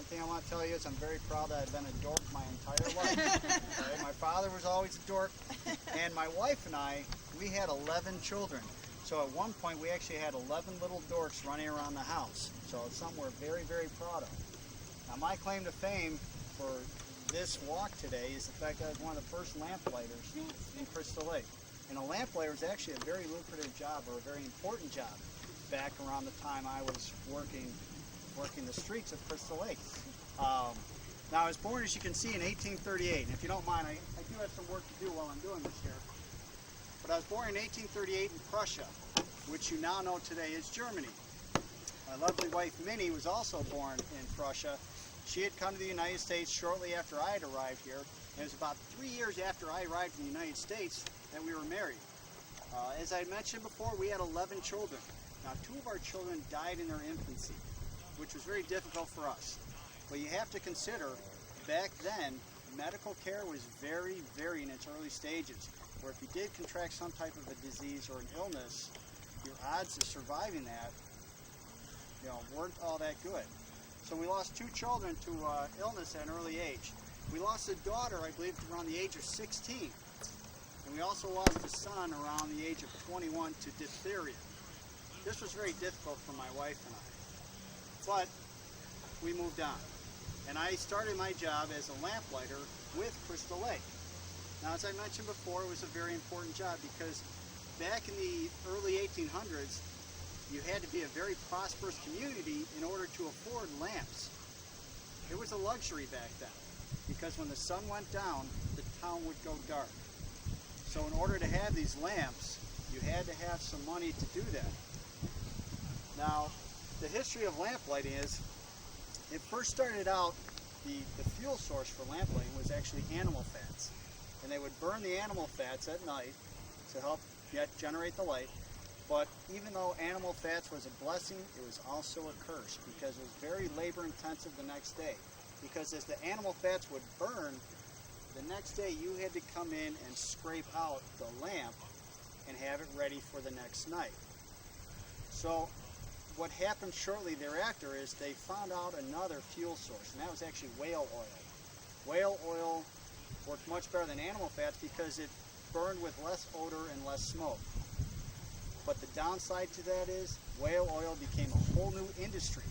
One thing I want to tell you is I'm very proud that I've been a dork my entire life. Okay? My father was always a dork, and my wife and I, we had 11 children. So at one point we actually had 11 little dorks running around the house. So it's something we're very, very proud of. Now my claim to fame for this walk today is the fact that I was one of the first lamplighters in Crystal Lake. And a lamplighter is actually a very lucrative job, or a very important job, back around the time I was working the streets of Crystal Lake. Now I was born, as you can see, in 1838. And if you don't mind, I do have some work to do while I'm doing this here. But I was born in 1838 in Prussia, which you now know today is Germany. My lovely wife Minnie was also born in Prussia. She had come to the United States shortly after I had arrived here. And it was about 3 years after I arrived in the United States that we were married. As I mentioned before, we had 11 children. Now 2 of our children died in their infancy, which was very difficult for us. But you have to consider, back then, medical care was very, very in its early stages, where if you did contract some type of a disease or an illness, your odds of surviving that, weren't all that good. So we lost 2 children to illness at an early age. We lost a daughter, I believe, around the age of 16. And we also lost a son around the age of 21 to diphtheria. This was very difficult for my wife and I. But we moved on. And I started my job as a lamplighter with Crystal Lake. Now, as I mentioned before, it was a very important job because back in the early 1800s, you had to be a very prosperous community in order to afford lamps. It was a luxury back then because when the sun went down, the town would go dark. So in order to have these lamps, you had to have some money to do that. Now, the history of lamplighting is, it first started out, the fuel source for lamplighting was actually animal fats. And they would burn the animal fats at night to help generate the light. But even though animal fats was a blessing, it was also a curse because it was very labor intensive the next day. Because as the animal fats would burn, the next day you had to come in and scrape out the lamp and have it ready for the next night. So what happened shortly thereafter is they found out another fuel source, and that was actually whale oil. Whale oil worked much better than animal fats because it burned with less odor and less smoke. But the downside to that is whale oil became a whole new industry,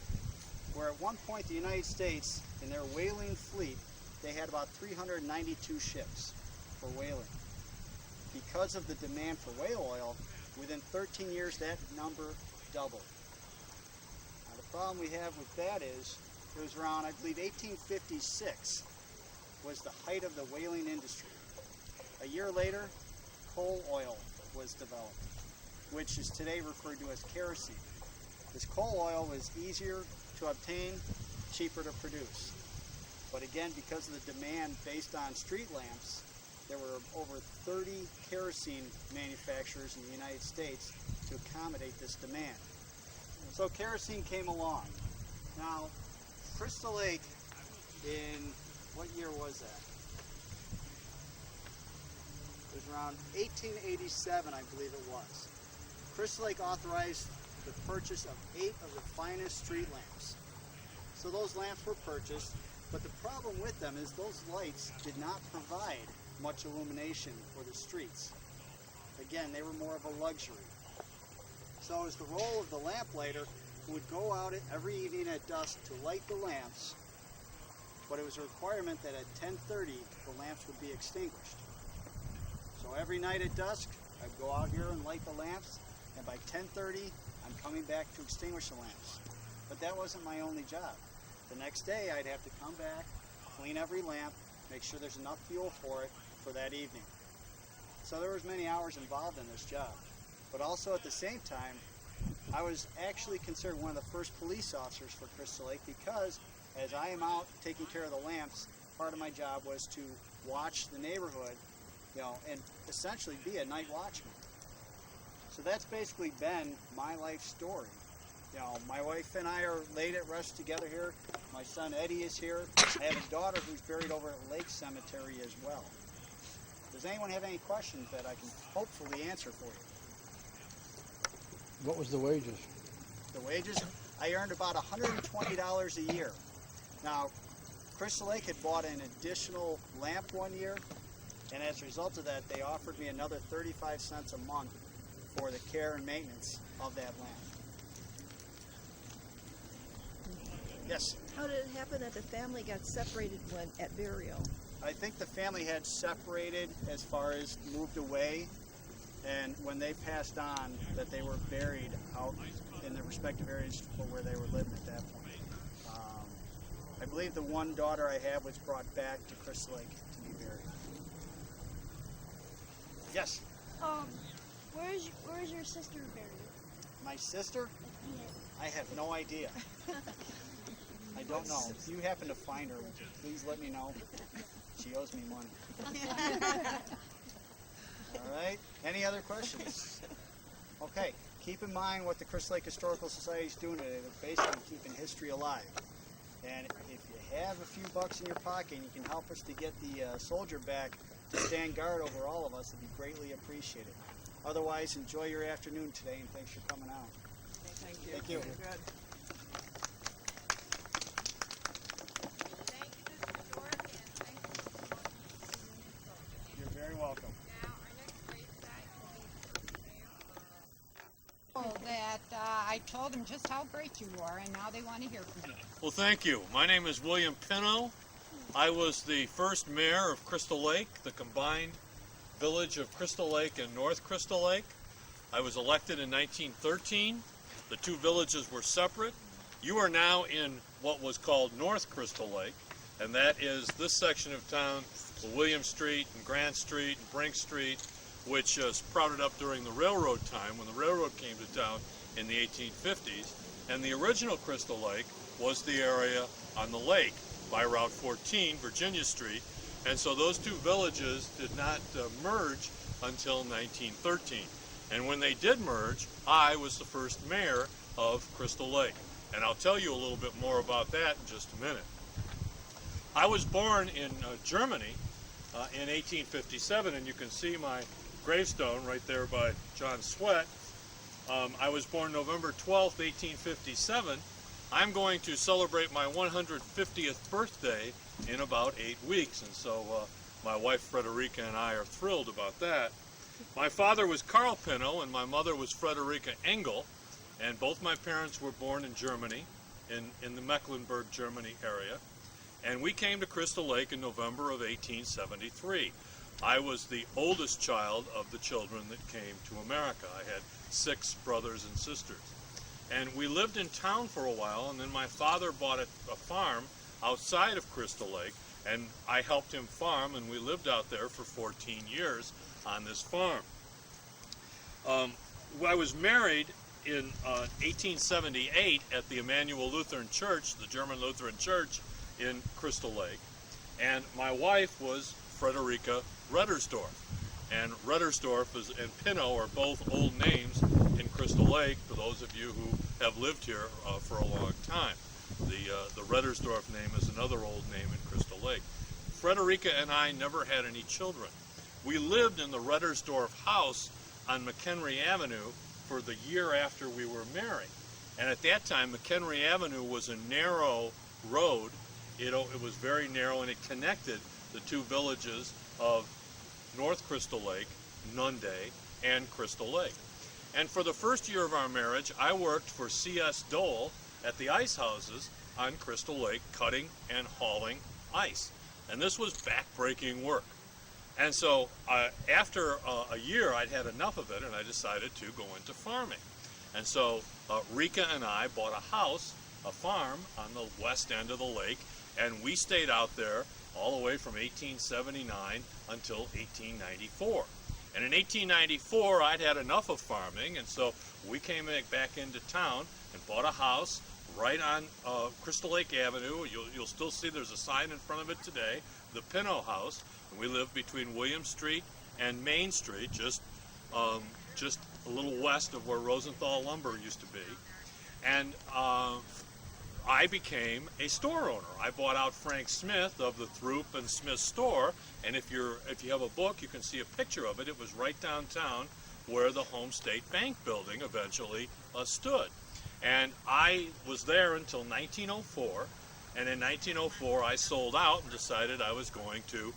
where at one point the United States, in their whaling fleet, they had about 392 ships for whaling. Because of the demand for whale oil, within 13 years that number doubled. Now the problem we have with that is, it was around, I believe, 1856 was the height of the whaling industry. A year later, coal oil was developed, which is today referred to as kerosene. This coal oil was easier to obtain, cheaper to produce. But again, because of the demand based on street lamps, there were over 30 kerosene manufacturers in the United States to accommodate this demand. So kerosene came along. Now, Crystal Lake, in what year was that? It was around 1887, I believe it was. Crystal Lake authorized the purchase of 8 of the finest street lamps. So those lamps were purchased, but the problem with them is those lights did not provide much illumination for the streets. Again, they were more of a luxury. So it was the role of the lamplighter who would go out every evening at dusk to light the lamps, but it was a requirement that at 10:30 the lamps would be extinguished. So every night at dusk, I'd go out here and light the lamps, and by 10:30 I'm coming back to extinguish the lamps. But that wasn't my only job. The next day I'd have to come back, clean every lamp, make sure there's enough fuel for it for that evening. So there was many hours involved in this job. But also at the same time, I was actually considered one of the first police officers for Crystal Lake because as I am out taking care of the lamps, part of my job was to watch the neighborhood, and essentially be a night watchman. So that's basically been my life story. My wife and I are laid at rest together here. My son Eddie is here. I have a daughter who's buried over at Lake Cemetery as well. Does anyone have any questions that I can hopefully answer for you? What was the wages? The wages? I earned about $120 a year. Now, Crystal Lake had bought an additional lamp one year, and as a result of that, they offered me another 35 cents a month for the care and maintenance of that lamp. Yes? How did it happen that the family got separated when at burial? I think the family had separated as far as moved away, and when they passed on, that they were buried out in their respective areas where they were living at that point. I believe the one daughter I have was brought back to Crystal Lake to be buried. Yes? Where's your sister buried? My sister? Yeah. I have no idea. I don't know. If you happen to find her, please let me know. She owes me money. All right. Any other questions? Okay. Keep in mind what the Crystal Lake Historical Society is doing today. They're basically keeping history alive. And if you have a few bucks in your pocket and you can help us to get the soldier back to stand guard over all of us, it'd be greatly appreciated. Otherwise, enjoy your afternoon today, and thanks for coming out. Thank you. Thank you. Very good. Thank you, Mr. Dork, and thank you for welcoming us. You're very welcome. Now, our next grade site will be I told them just how great you were, and now they want to hear from you. Well, thank you. My name is William Pino. I was the first mayor of Crystal Lake, the combined village of Crystal Lake and North Crystal Lake. I was elected in 1913. The two villages were separate. You are now in what was called North Crystal Lake, and that is this section of town, William Street and Grant Street and Brink Street, which sprouted up during the railroad time when the railroad came to town in the 1850s. And the original Crystal Lake was the area on the lake by Route 14, Virginia Street. And so those two villages did not merge until 1913. And when they did merge, I was the first mayor of Crystal Lake. And I'll tell you a little bit more about that in just a minute. I was born in Germany in 1857, and you can see my gravestone right there by John Sweat. I was born November 12th, 1857. I'm going to celebrate my 150th birthday in about 8 weeks, and so my wife Frederica and I are thrilled about that. My father was Carl Pino and my mother was Frederica Engel, and both my parents were born in Germany, in the Mecklenburg, Germany area, and we came to Crystal Lake in November of 1873. I was the oldest child of the children that came to America. I had 6 brothers and sisters. And we lived in town for a while, and then my father bought a farm outside of Crystal Lake, and I helped him farm, and we lived out there for 14 years on this farm. I was married in 1878 at the Emmanuel Lutheran Church, the German Lutheran Church in Crystal Lake, and my wife was Frederica Reddersdorf. And Reddersdorf and Pino are both old names in Crystal Lake for those of you who have lived here for a long time. The Reddersdorf name is another old name in Crystal Lake. Frederica and I never had any children. We lived in the Reddersdorf house on McHenry Avenue for the year after we were married. And at that time, McHenry Avenue was a narrow road. It was very narrow, and it connected the two villages of North Crystal Lake, Nunde, and Crystal Lake. And for the first year of our marriage, I worked for C.S. Dole at the ice houses on Crystal Lake, cutting and hauling ice. And this was back-breaking work. And so after a year, I'd had enough of it, and I decided to go into farming. And so Rika and I bought a house, a farm, on the west end of the lake, and we stayed out there all the way from 1879 until 1894. And in 1894, I'd had enough of farming, and so we came back into town and bought a house right on Crystal Lake Avenue. You'll still see there's a sign in front of it today, the Pino House. And we lived between William Street and Main Street, just a little west of where Rosenthal Lumber used to be. And I became a store owner. I bought out Frank Smith of the Throop and Smith store, and if you have a book, you can see a picture of it. It was right downtown where the Home State Bank building eventually stood. And I was there until 1904, And in 1904, I sold out and decided I was going to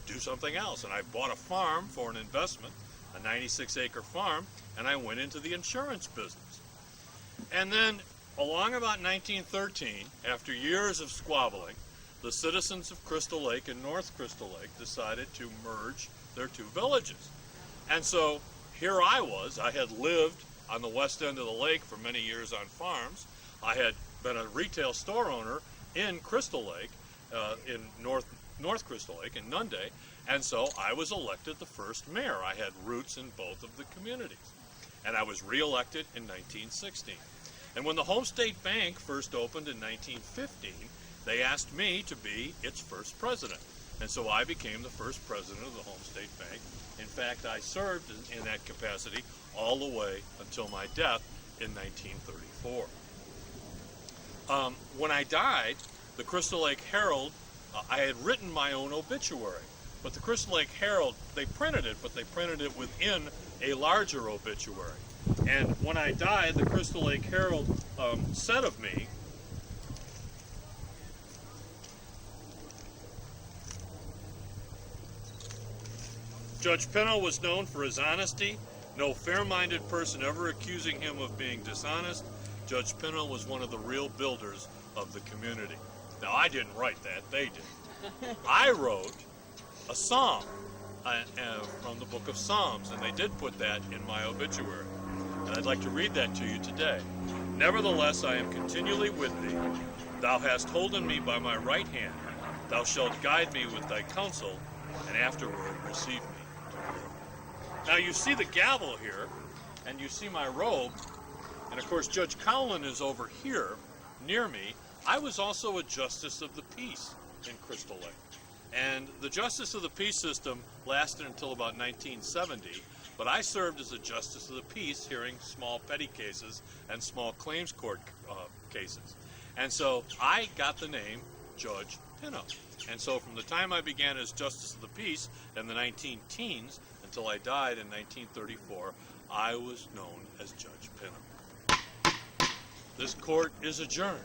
do something else. And I bought a farm for an investment, a 96-acre farm, and I went into the insurance business. And then along about 1913, after years of squabbling, the citizens of Crystal Lake and North Crystal Lake decided to merge their two villages. And so here I was. I had lived on the west end of the lake for many years on farms. I had been a retail store owner in Crystal Lake, in North Crystal Lake, in Nunde, and so I was elected the first mayor. I had roots in both of the communities. And I was re-elected in 1916. And when the Home State Bank first opened in 1915, they asked me to be its first president. And so I became the first president of the Home State Bank. In fact, I served in that capacity all the way until my death in 1934. When I died, the Crystal Lake Herald, I had written my own obituary, but the Crystal Lake Herald, they printed it, but they printed it within a larger obituary. And when I died, the Crystal Lake Herald said of me, Judge Pinno was known for his honesty. No fair-minded person ever accusing him of being dishonest. Judge Pinno was one of the real builders of the community. Now, I didn't write that, they did. I wrote a psalm from the book of Psalms, and they did put that in my obituary. And I'd like to read that to you today. Nevertheless, I am continually with thee. Thou hast holden me by my right hand. Thou shalt guide me with thy counsel, and afterward receive me to glory. Now you see the gavel here, and you see my robe, and of course Judge Cowlin is over here, near me. I was also a Justice of the Peace in Crystal Lake. And the Justice of the Peace system lasted until about 1970, but I served as a Justice of the Peace hearing small petty cases and small claims court cases. And so I got the name Judge Pinno. And so from the time I began as Justice of the Peace in the 19-teens until I died in 1934, I was known as Judge Pinno. This court is adjourned.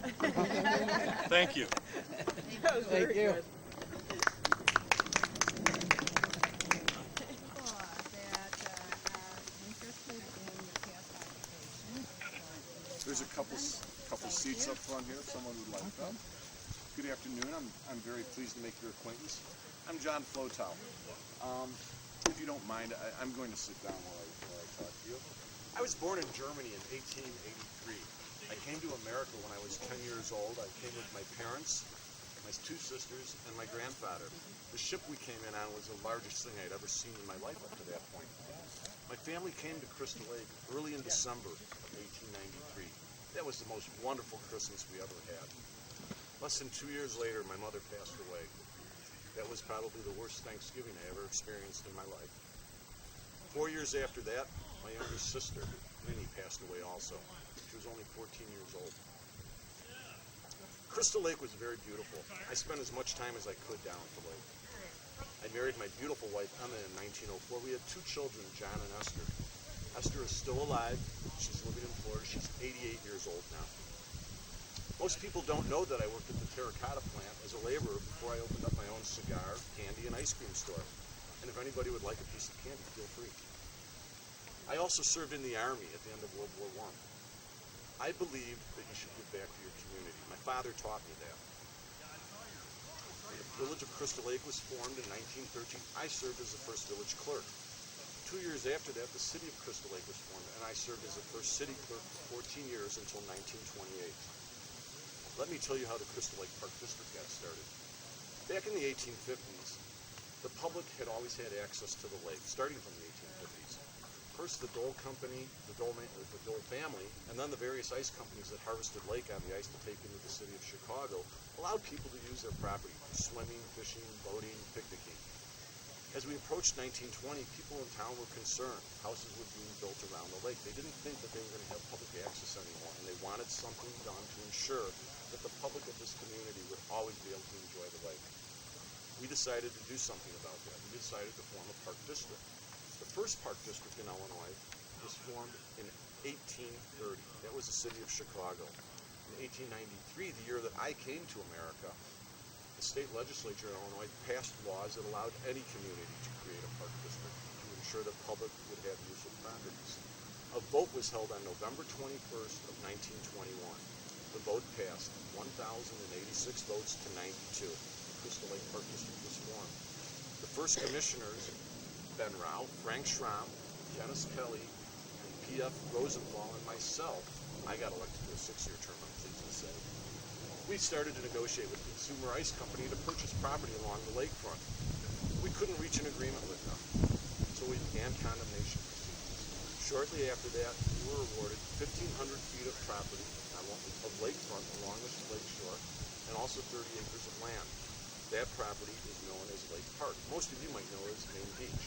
Thank you. Thank you. There's a couple seats up front here if someone would like them. Good afternoon. I'm very pleased to make your acquaintance. I'm John Flotow. If you don't mind, I'm going to sit down while I talk to you. I was born in Germany in 1883. I came to America when I was 10 years old. I came with my parents, my two sisters, and my grandfather. The ship we came in on was the largest thing I'd ever seen in my life up to that point. My family came to Crystal Lake early in December of 1893. That was the most wonderful Christmas we ever had. Less than 2 years later, my mother passed away. That was probably the worst Thanksgiving I ever experienced in my life. 4 years after that, my younger sister, Minnie, passed away also. She was only 14 years old. Crystal Lake was very beautiful. I spent as much time as I could down at the lake. I married my beautiful wife, Emma, in 1904. We had 2 children, John and Esther. Esther is still alive. She's living in Florida. She's 88 years old now. Most people don't know that I worked at the terracotta plant as a laborer before I opened up my own cigar, candy, and ice cream store. And if anybody would like a piece of candy, feel free. I also served in the Army at the end of World War I. I believed that you should give back to your community. My father taught me that. When the village of Crystal Lake was formed in 1913, I served as the first village clerk. 2 years after that, the city of Crystal Lake was formed, and I served as the first city clerk for 14 years until 1928. Let me tell you how the Crystal Lake Park District got started. Back in the 1850s, the public had always had access to the lake, starting from the 1850s. First, the Dole Company, the Dole family, and then the various ice companies that harvested lake on the ice to take into the city of Chicago allowed people to use their property for swimming, fishing, boating, picnicking. As we approached 1920, people in town were concerned. Houses were being built around the lake. They didn't think that they were going to have public access anymore, and they wanted something done to ensure that the public of this community would always be able to enjoy the lake. We decided to do something about that. We decided to form a park district. The first park district in Illinois was formed in 1830. That was the city of Chicago. In 1893, the year that I came to America, the state legislature in Illinois passed laws that allowed any community to create a park district to ensure that public would have use of properties. A vote was held on November 21st of 1921. The vote passed 1,086 votes to 92. The Crystal Lake Park District was formed. The first commissioners, Ben Rao, Frank Schramm, Dennis Kelly, and P.F. Rosenthal, and myself, I got elected to a 6-year term, I'm pleased to say. We started to negotiate with Consumer Ice Company to purchase property along the lakefront. We couldn't reach an agreement with them, so we began condemnation proceedings. Shortly after that, we were awarded 1,500 feet of property of lakefront along the lake shore, and also 30 acres of land. That property is known as Lake Park. Most of you might know it as Main Beach.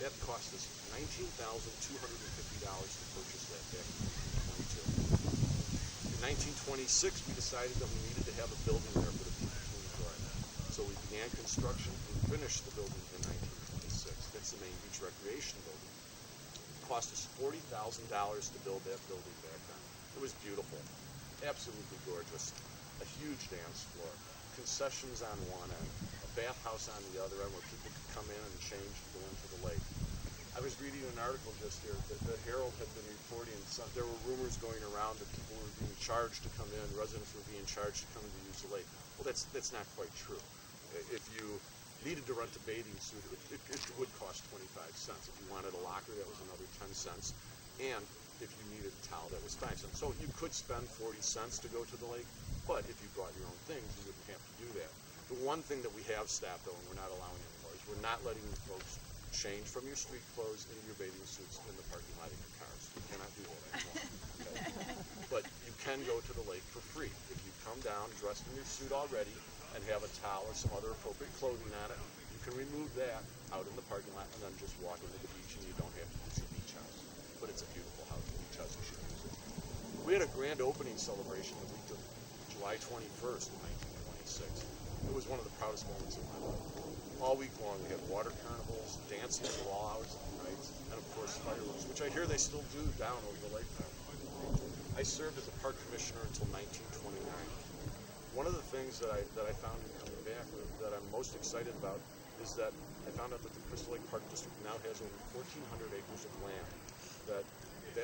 That cost us $19,250 to purchase that back in 1922. In 1926, we decided that we needed to have a building there for the people to enjoy. So we began construction and finished the building in 1926. That's the Main Beach Recreation Building. It cost us $40,000 to build that building back then. It was beautiful, absolutely gorgeous. A huge dance floor, concessions on one end, a bathhouse on the other end where people could come in and change and go into the lake. I was reading an article just here that the Herald had been reporting there were rumors going around that people were being charged to come in, residents were being charged to come in to use the lake. Well, that's not quite true. If you needed to rent a bathing suit, it would cost 25 cents. If you wanted a locker, that was another 10 cents. And if you needed a towel, that was 5 cents. So you could spend 40 cents to go to the lake, but if you brought your own things, you wouldn't have to do that. The one thing that we have stopped, though, and we're not allowing anymore, is we're not letting you folks change from your street clothes into your bathing suits in the parking lot in your cars. You cannot do that anymore. Okay? But you can go to the lake for free. If you come down dressed in your suit already and have a towel or some other appropriate clothing on it, you can remove that out in the parking lot and then just walk into the beach, and you don't have to use the beach house. But it's a beautiful house. The beach house, you should use it. We had a grand opening celebration the week of July 21st in 1926. It was one of the proudest moments of my life. All week long, we had water carnivals, dancing at all hours of the night, and of course fireworks, which I hear they still do down over the lakefront. I served as a park commissioner until 1929. One of the things that I found in coming back that I'm most excited about is that I found out that the Crystal Lake Park District now has over 1,400 acres of land that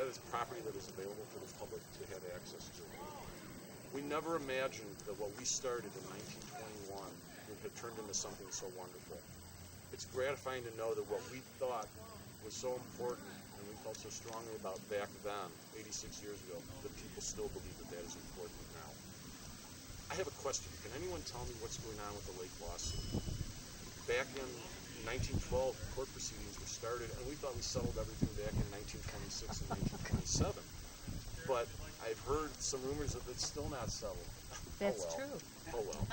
is property that is available for the public to have access to. We never imagined that what we started in 1921 would have turned into something so wonderful. It's gratifying to know that what we thought was so important and we felt so strongly about back then, 86 years ago, that people still believe that is important now. I have a question. Can anyone tell me what's going on with the lake lawsuit? Back in 1912, court proceedings were started, and we thought we settled everything back in 1926 and 1927. But I've heard some rumors that it's still not settled. That's oh well. true. Oh well.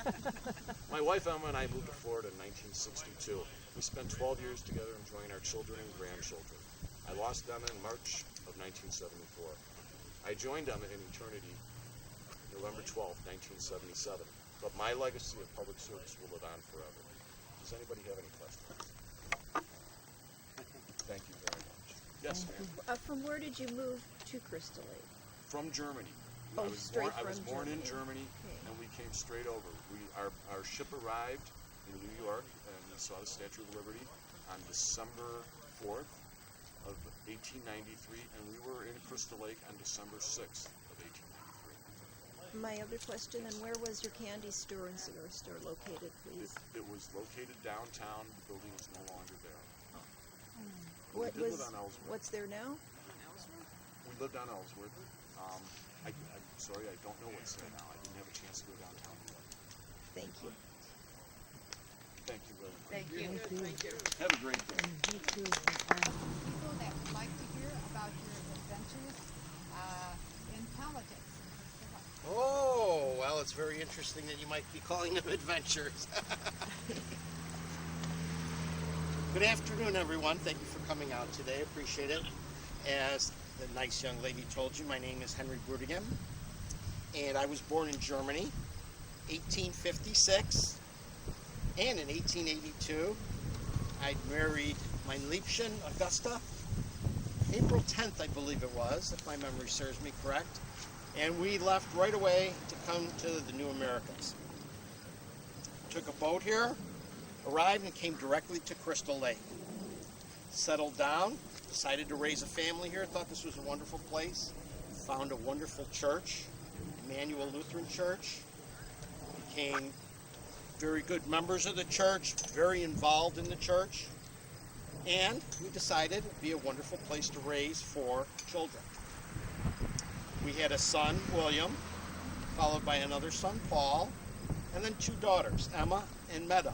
My wife Emma and I moved to Florida in 1962. We spent 12 years together enjoying our children and grandchildren. I lost Emma in March of 1974. I joined Emma in eternity November 12, 1977. But my legacy of public service will live on forever. Does anybody have any questions? Thank you very much. Yes, ma'am. From where did you move to Crystal Lake? From Germany. Oh, I was straight born, I was from born in Germany. Germany, Okay. and we came straight over. Our ship arrived in New York, and we saw the Statue of Liberty on December 4th of 1893, and we were in Crystal Lake on December 6th of 1893. My other question, and where was your candy store and cigar store located, please? It was located downtown. The building is no longer there. What we did was? live on Ellsworth. What's there now? We lived on Ellsworth. I'm sorry, I don't know what's there now. I didn't have a chance to go downtown. Thank you. Thank you very much. Thank you. Have a great day. You too. People that would like to hear about your adventures in politics. Oh, well, it's very interesting that you might be calling them adventures. Good afternoon, everyone. Thank you for coming out today. Appreciate it. As the nice young lady told you, my name is Henry Brudigam, and I was born in Germany, 1856, and in 1882, I married my Liebchen, Augusta, April 10th, I believe it was, if my memory serves me correct. and we left right away to come to the New Americas. Took a boat here, arrived, and came directly to Crystal Lake. Settled down, decided to raise a family here, thought this was a wonderful place, found a wonderful church, Emmanuel Lutheran Church, became very good members of the church, very involved in the church, and we decided it would be a wonderful place to raise 4 children. We had a son, William, followed by another son, Paul, and then 2 daughters, Emma and Meta.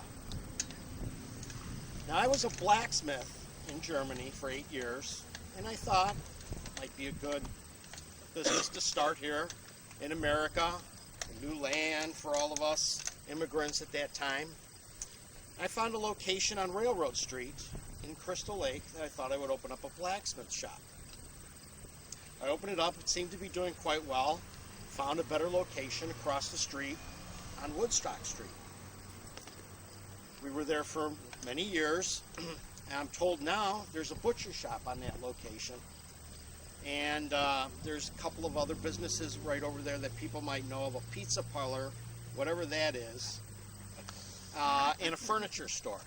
Now, I was a blacksmith in Germany for 8 years, and I thought it might be a good business to start here in America, a new land for all of us immigrants at that time. I found a location on Railroad Street in Crystal Lake that I thought I would open up a blacksmith shop. I opened it up, it seemed to be doing quite well. Found a better location across the street on Woodstock Street. We were there for many years, and I'm told now there's a butcher shop on that location. And there's a couple of other businesses right over there that people might know of, a pizza parlor, whatever that is, and a furniture store.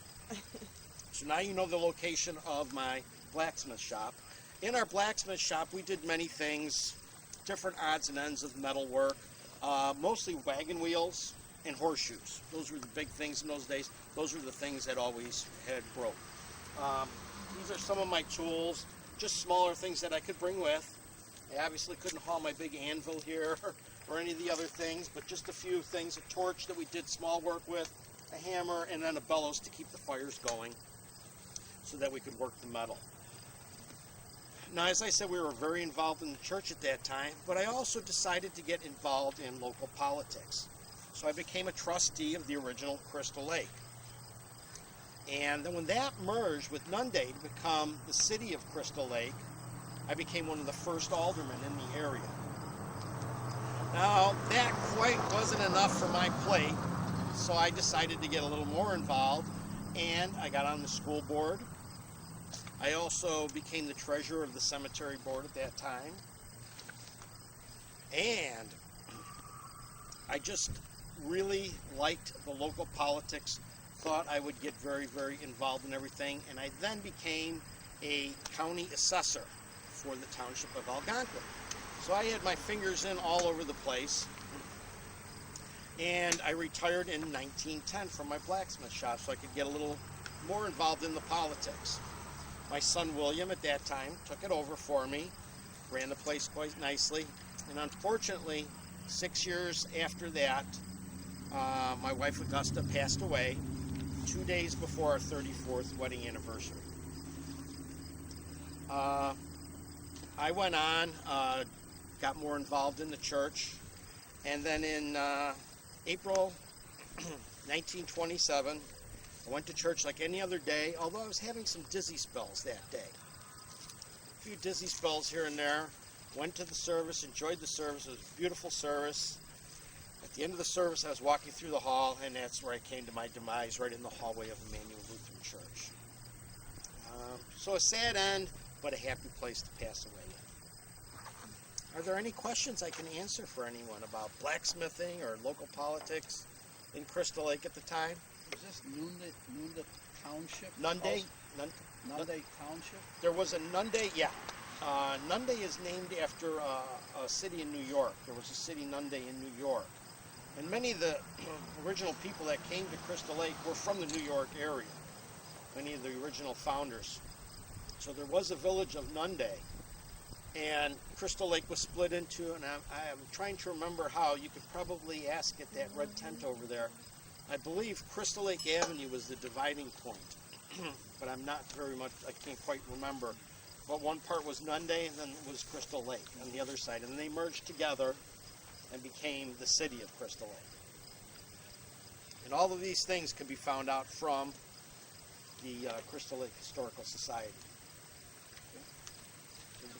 So now you know the location of my blacksmith shop. In our blacksmith shop, we did many things, different odds and ends of metal work, mostly wagon wheels and horseshoes. Those were the big things in those days. Those were the things that always had broke. These are some of my tools, just smaller things that I could bring with. I obviously couldn't haul my big anvil here or any of the other things, but just a few things, a torch that we did small work with, a hammer, and then a bellows to keep the fires going so that we could work the metal. Now, as I said, we were very involved in the church at that time, but I also decided to get involved in local politics. So I became a trustee of the original Crystal Lake. And then when that merged with Nunde to become the city of Crystal Lake, I became one of the first aldermen in the area. Now, that quite wasn't enough for my plate, so I decided to get a little more involved, and I got on the school board. I also became the treasurer of the cemetery board at that time. And I just really liked the local politics, thought I would get very, very involved in everything, and I then became a county assessor for the township of Algonquin. So I had my fingers in all over the place, and I retired in 1910 from my blacksmith shop so I could get a little more involved in the politics. My son William at that time took it over for me, ran the place quite nicely, and unfortunately 6 years after that, my wife Augusta passed away 2 days before our 34th wedding anniversary. I went on, got more involved in the church, and then in April 1927, I went to church like any other day, although I was having some dizzy spells that day. A few dizzy spells here and there. Went to the service, enjoyed the service. It was a beautiful service. At the end of the service, I was walking through the hall, and that's where I came to my demise, right in the hallway of Emmanuel Lutheran Church. So a sad end, but a happy place to pass away in. Are there any questions I can answer for anyone about blacksmithing or local politics in Crystal Lake at the time? Is this Nunde Township? Nunde? Nunde Township? There was a Nunde, yeah. Nunde is named after a city in New York. There was a city Nunde in New York. And many of the original people that came to Crystal Lake were from the New York area. Many of the original founders. So there was a village of Nunde. And Crystal Lake was split into, and I'm trying to remember how. You could probably ask at that red tent over there. I believe Crystal Lake Avenue was the dividing point, but I'm not very much, I can't quite remember. But one part was Nunde, and then it was Crystal Lake on the other side, and they merged together and became the city of Crystal Lake. And all of these things can be found out from the Crystal Lake Historical Society.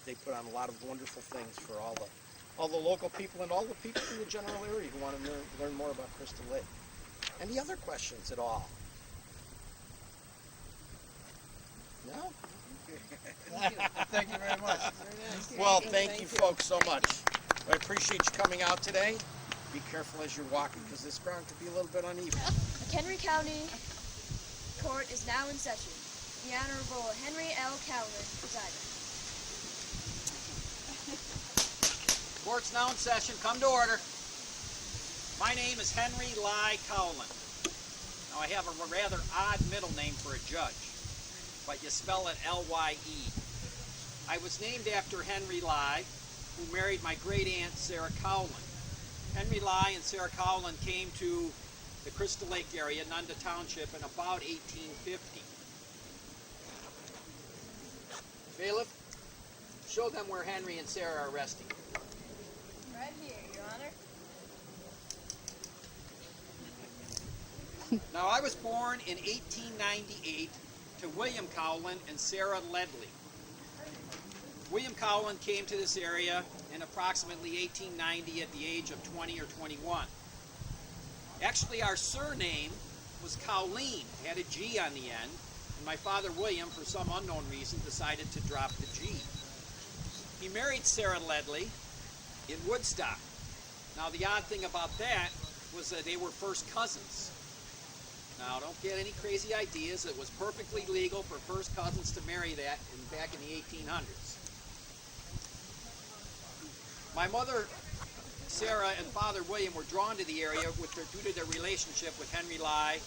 They put on a lot of wonderful things for all the local people and all the people in the general area who want to learn more about Crystal Lake. Any other questions at all? No? Thank you very much. Well, thank you folks so much. I appreciate you coming out today. Be careful as you're walking because this ground could be a little bit uneven. McHenry County Court is now in session. The Honorable Henry L. Cowlin presiding. Court's now in session. Come to order. My name is Henry Lye Cowlin. Now I have a rather odd middle name for a judge, but you spell it L-Y-E. I was named after Henry Lye, who married my great aunt Sarah Cowlin. Henry Lye and Sarah Cowlin came to the Crystal Lake area, Nunda Township, in about 1850. Bailiff, show them where Henry and Sarah are resting. Right here, Your Honor. Now, I was born in 1898 to William Cowlin and Sarah Ledley. William Cowlin came to this area in approximately 1890 at the age of 20 or 21. Actually, our surname was Cowleen, had a G on the end, and my father William, for some unknown reason, decided to drop the G. He married Sarah Ledley in Woodstock. Now, the odd thing about that was that they were first cousins. Now, don't get any crazy ideas. It was perfectly legal for first cousins to marry that back in the 1800s. My mother, Sarah, and father, William, were drawn to the area due to their relationship with Henry Lye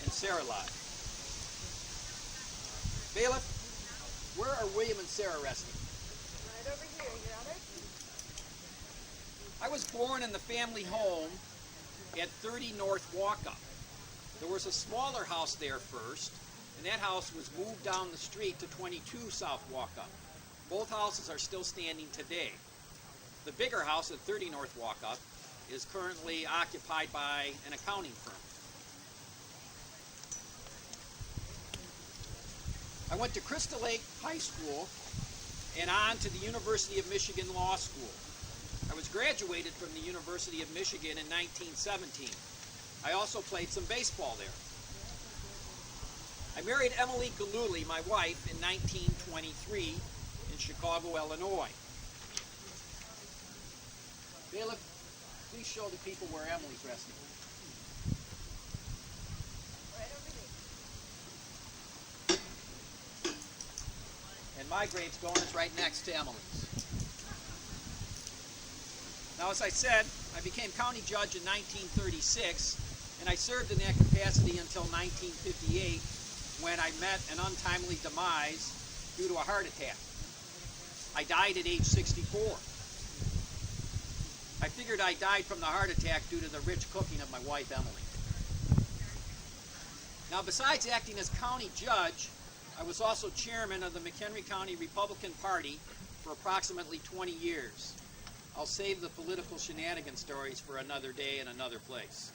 and Sarah Lye. Bailiff, where are William and Sarah resting? Right over here, Your Honor. I was born in the family home at 30 North Walkup. There was a smaller house there first, and that house was moved down the street to 22 South Walkup. Both houses are still standing today. The bigger house at 30 North Walkup is currently occupied by an accounting firm. I went to Crystal Lake High School and on to the University of Michigan Law School. I was graduated from the University of Michigan in 1917. I also played some baseball there. I married Emily Galuli, my wife, in 1923 in Chicago, Illinois. Bailiff, please show the people where Emily's resting. Right over here. And my gravestone is right next to Emily's. Now, as I said, I became county judge in 1936, and I served in that capacity until 1958, when I met an untimely demise due to a heart attack. I died at age 64. I figured I died from the heart attack due to the rich cooking of my wife, Emily. Now, besides acting as county judge, I was also chairman of the McHenry County Republican Party for approximately 20 years. I'll save the political shenanigan stories for another day and another place.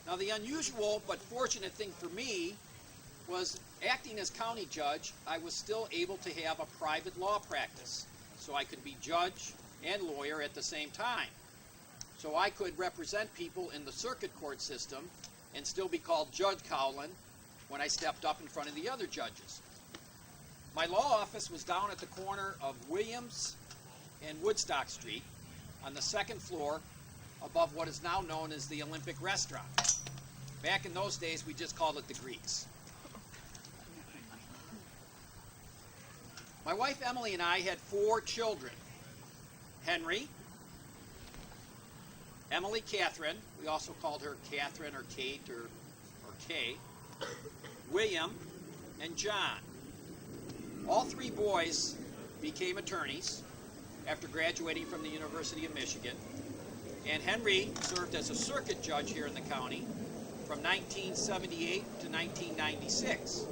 Now, the unusual but fortunate thing for me was acting as county judge, I was still able to have a private law practice, so I could be judge and lawyer at the same time. So I could represent people in the circuit court system and still be called Judge Cowlin when I stepped up in front of the other judges. My law office was down at the corner of Williams and Woodstock Street on the second floor above what is now known as the Olympic Restaurant. Back in those days, we just called it the Greeks. My wife Emily and I had 4 children. Henry, Emily Catherine, we also called her Catherine or Kate or Kay, William, and John. All 3 boys became attorneys after graduating from the University of Michigan, and Henry served as a circuit judge here in the county from 1978 to 1996.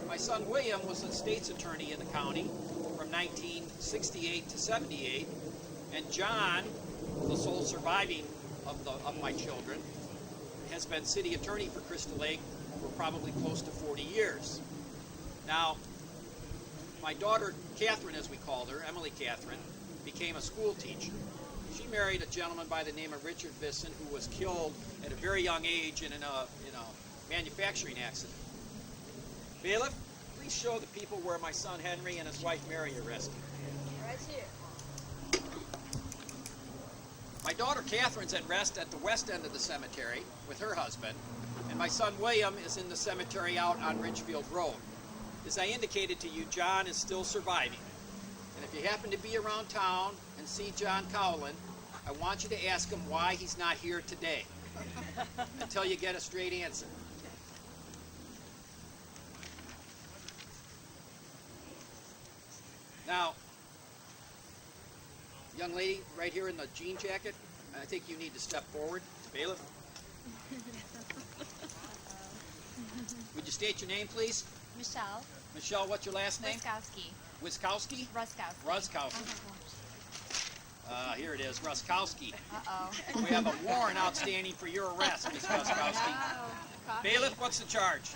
My son William was the state's attorney in the county from 1968 to 78, and John, the sole surviving of my children, has been city attorney for Crystal Lake for probably close to 40 years. Now, my daughter Catherine, as we called her, Emily Catherine, became a school teacher. She married a gentleman by the name of Richard Visson, who was killed at a very young age in a manufacturing accident. Bailiff, please show the people where my son Henry and his wife Mary are resting. Right here. My daughter Catherine's at rest at the west end of the cemetery with her husband, and my son William is in the cemetery out on Ridgefield Road. As I indicated to you, John is still surviving. And if you happen to be around town and see John Cowlin, I want you to ask him why he's not here today until you get a straight answer. Now, young lady right here in the jean jacket, I think you need to step forward. Bailiff. Would you state your name, please? Michelle Michelle, what's your last name? Wiskowski. Wiskowski? Ruskowski. Ruskowski. Here it is, Ruskowski. Uh-oh. We have a warrant outstanding for your arrest, Miss Ruskowski. Bailiff, what's the charge?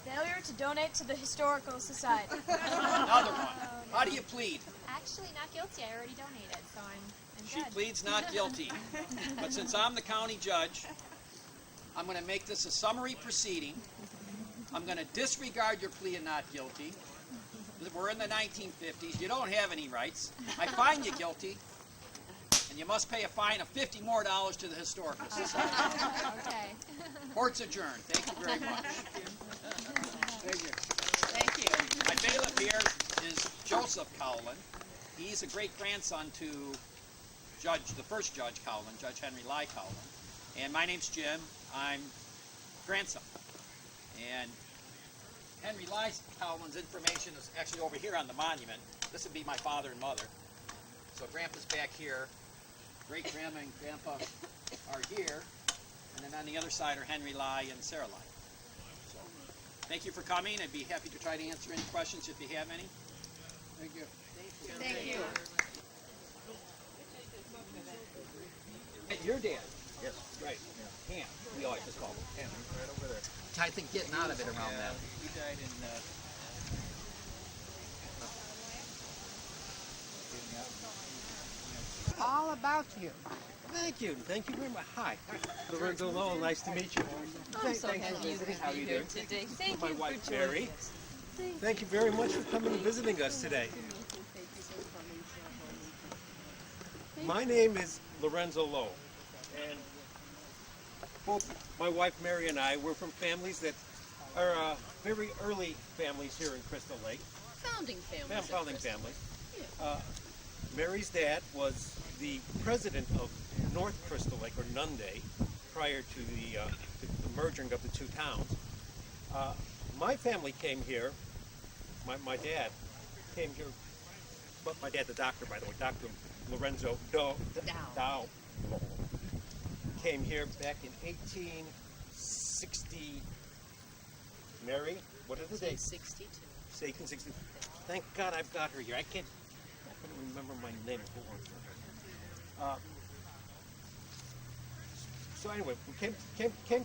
Failure to donate to the Historical Society. Another one. How do you plead? Actually, not guilty. I already donated, so I'm She good. pleads not guilty. But since I'm the county judge, I'm going to make this a summary proceeding. I'm going to disregard your plea of not guilty. We're in the 1950s. You don't have any rights. I find you guilty, and you must pay a fine of $50 more to the Historical Society. Okay. Court's adjourned. Thank you very much. Thank you. My bailiff here is Joseph Cowlin. He's a great-grandson to the first Judge Cowlin, Judge Henry Lai Cowlin. And my name's Jim. I'm grandson. And Henry Lai Cowlin's information is actually over here on the monument. This would be my father and mother. So Grandpa's back here. Great-grandma and Grandpa are here. And then on the other side are Henry Lai and Sarah Lai. So, thank you for coming. I'd be happy to try to answer any questions if you have any. Thank you. Thank you. Your dad? Yes. Right. Ham. We always just call him. Him, right over there. I think getting out of it around that. He died in. All about you. Thank you. Thank you very much. Hi. Lorenzo Lowell. Nice to meet you. I'm so Thanks for happy you visiting. could How be you here doing? today. Thank My you wife, for joining Mary. us. Thank you very much for coming and visiting us today. My name is Lorenzo Lowell, and both my wife Mary and I were from families that are very early families here in Crystal Lake. Founding family. Founding families. Mary's dad was the president of North Crystal Lake, or Nunde, prior to the merging of the two towns. My family came here. My dad came here, but my dad, the doctor, by the way, Dr. Lorenzo Dow, came here back in 1860. Mary, what are the dates? 62. 1860. Thank God I've got her here. I couldn't remember my name if it weren't for her. So anyway, we came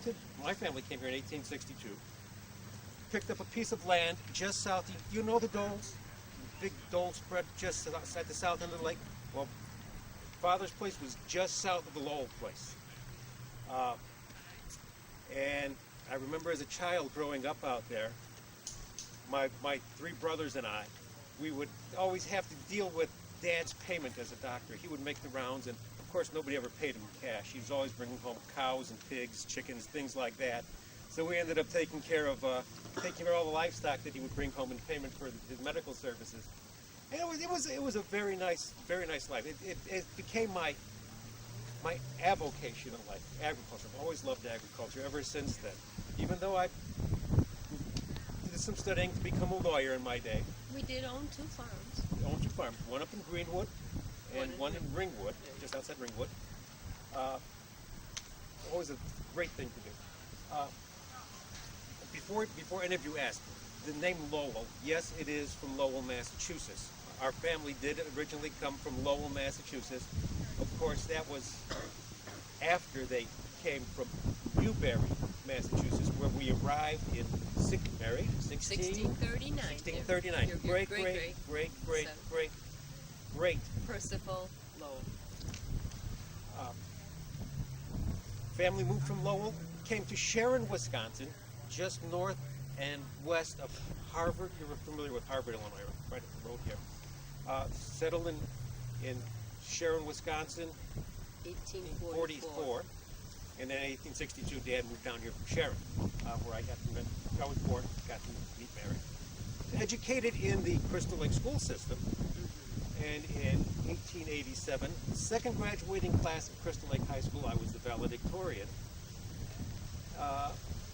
to, my family came here in 1862. Picked up a piece of land just south. You know the Doles? Big Dole spread just outside the south end of the lake. Well, Father's place was just south of the Lowell place. And I remember as a child growing up out there, my three brothers and I, we would always have to deal with Dad's payment as a doctor. He would make the rounds, and of course nobody ever paid him cash. He was always bringing home cows and pigs, chickens, things like that. So we ended up taking care of all the livestock that he would bring home in payment for his medical services. And it was a very nice life. It became my avocation in life, agriculture. I've always loved agriculture ever since then. Even though I did some studying to become a lawyer in my day. We did own 2 farms. I owned 2 farms, one up in Greenwood and one in Ringwood, just outside Ringwood. Always a great thing to do. Before any of you ask, the name Lowell, yes, it is from Lowell, Massachusetts. Our family did originally come from Lowell, Massachusetts. Of course, that was after they came from Newbury, Massachusetts, where we arrived in 1639. 1639. Your Great Percival Lowell. family moved from Lowell, came to Sharon, Wisconsin, just north and west of Harvard. You're familiar with Harvard, Illinois, right up the road here. Settled in Sharon, Wisconsin. 1844. 44. And then in 1862, Dad moved down here from Sharon, where I I was born, got to meet Mary. Educated in the Crystal Lake school system, and in 1887, second graduating class of Crystal Lake High School, I was the valedictorian.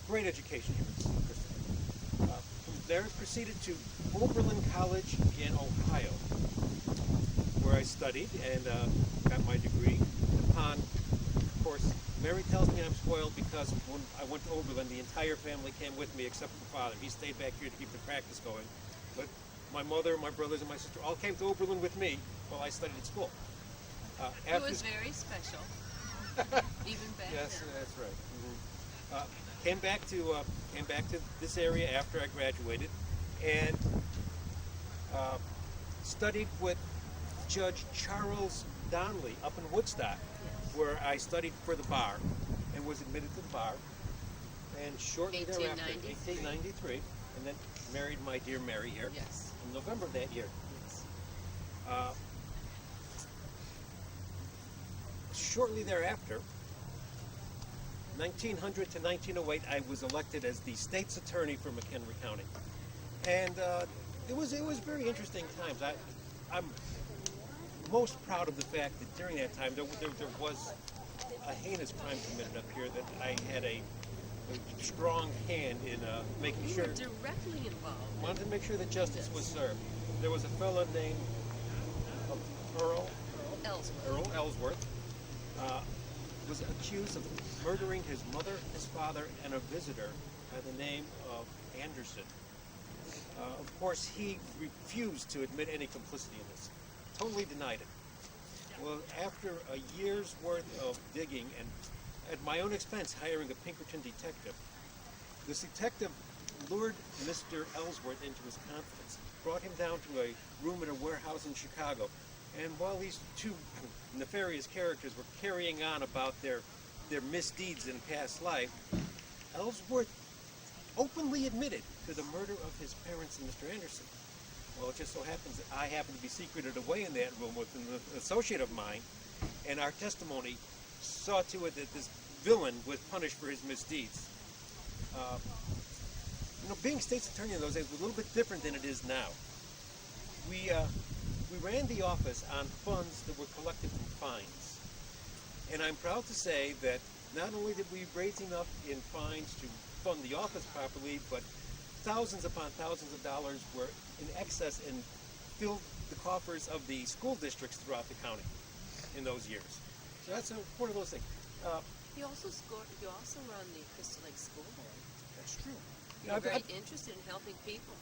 Great education here at Crystal Lake. From there, proceeded to Oberlin College in Ohio, where I studied and got my degree. Upon, of course, Mary tells me I'm spoiled because when I went to Oberlin, the entire family came with me except for Father. He stayed back here to keep the practice going. But my mother, my brothers, and my sister all came to Oberlin with me while I studied at school. It was very special, even back Yes, then. that's right. Came back to this area after I graduated, and studied with Judge Charles Donnelly up in Woodstock, where I studied for the bar and was admitted to the bar. And shortly thereafter, 1893, and then married my dear Mary here Yes. in November of that year. Yes. Shortly thereafter, 1900 to 1908, I was elected as the state's attorney for McHenry County, and it was very interesting times. I'm most proud of the fact that during that time there was a heinous crime committed up here that I had a strong hand in making You sure. were directly involved. Wanted to make sure that justice was served. There was a fellow named Earl Ellsworth, was accused of murdering his mother, his father, and a visitor by the name of Anderson. Of course, he refused to admit any complicity in this. Totally denied it. Well, after a year's worth of digging and at my own expense hiring a Pinkerton detective, this detective lured Mr. Ellsworth into his confidence, brought him down to a room in a warehouse in Chicago, and while these two nefarious characters were carrying on about their misdeeds in past life, Ellsworth openly admitted to the murder of his parents and Mr. Anderson. Well, it just so happens that I happened to be secreted away in that room with an associate of mine, and our testimony saw to it that this villain was punished for his misdeeds. Being state's attorney in those days was a little bit different than it is now. We ran the office on funds that were collected from fines. And I'm proud to say that not only did we raise enough in fines to fund the office properly, but thousands upon thousands of dollars were in excess and filled the coffers of the school districts throughout the county in those years. So that's one of those things. You also run the Crystal Lake School Board. That's true. You're very interested in helping people.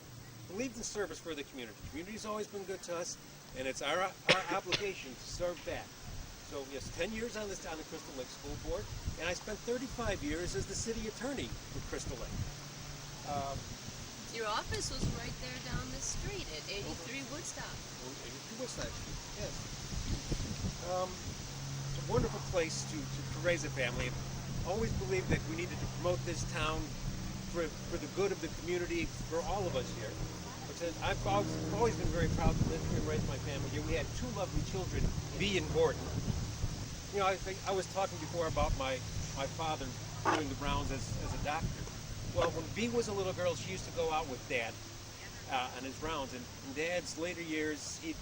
Believed in service for the community. The community's always been good to us, and it's our obligation to serve back. So yes, 10 years on the Crystal Lake School Board, and I spent 35 years as the city attorney for Crystal Lake. Your office was right there down the street at 83 Woodstock. Woodstock Street, yes. It's a wonderful place to raise a family. Always believed that we needed to promote this town for the good of the community, for all of us here. Because I've always been very proud to live here and raise my family here. We had two lovely children, Bee and Gordon. I was talking before about my father doing the rounds as a doctor. Well, when Bee was a little girl, she used to go out with Dad on his rounds. And in Dad's later years, he'd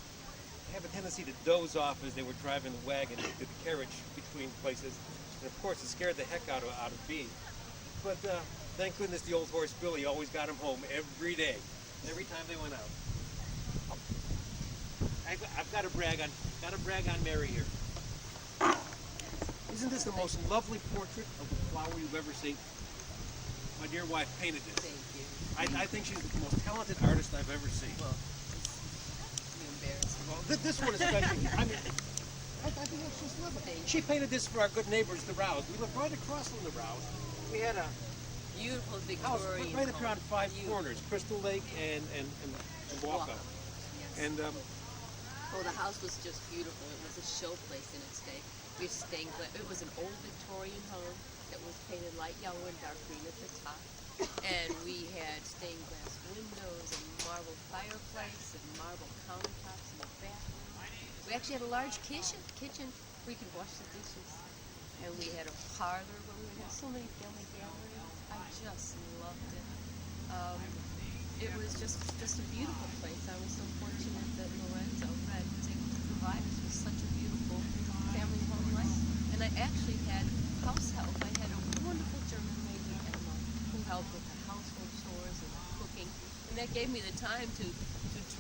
have a tendency to doze off as they were driving the wagon to the carriage between places. And of course, it scared the heck out of Bee. But thank goodness the old horse Billy always got him home every day, every time they went out. I've got to brag on Mary here. Isn't this the most lovely portrait of a flower you've ever seen? My dear wife painted this. Thank you. I think she's the most talented artist I've ever seen. Well, you're embarrassed. Well, this one especially. I think it's just lovely. She painted this for our good neighbors, the Rouse. We live right across from the Rouse. We had a Beautiful house Victorian right up here on home. 5 corners, Crystal Lake and Walker. Yes. And Oh, the house was just beautiful. It was a showplace in its day. We stained glass. It was an old Victorian home that was painted light yellow and dark green at the top. And we had stained glass windows and marble fireplace and marble countertops in the bathroom. We actually had a large kitchen we could wash the dishes. And we had a parlor where we would have so many family gatherings. I just loved it. It was just a beautiful place. I was so fortunate that Lorenzo Red was able to provide us with such a beautiful family home life. And I actually had house help. I had a wonderful German lady, Emma, who helped with the household chores and cooking. And that gave me the time to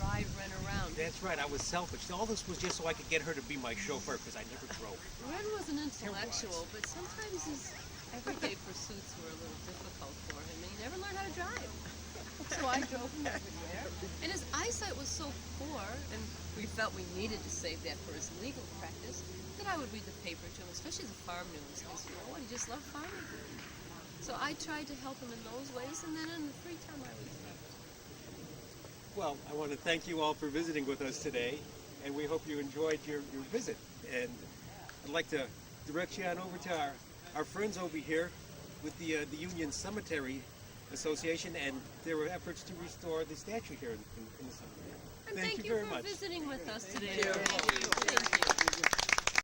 drive Ren around. That's right, I was selfish. All this was just so I could get her to be my chauffeur because I never drove. Ren was an intellectual, but sometimes his everyday pursuits were a little difficult for him, and he never learned how to drive. So I drove him everywhere. And his eyesight was so poor, and we felt we needed to save that for his legal practice, that I would read the paper to him, especially the farm news, because you know what, he just loved farming. So I tried to help him in those ways, and then in the free time I would take. Well, I want to thank you all for visiting with us today, and we hope you enjoyed your visit. And I'd like to direct you on over to our friends over here with the Union Cemetery Association and their efforts to restore the statue here in the cemetery. And Thank you you very for much. visiting with us today. Thank you.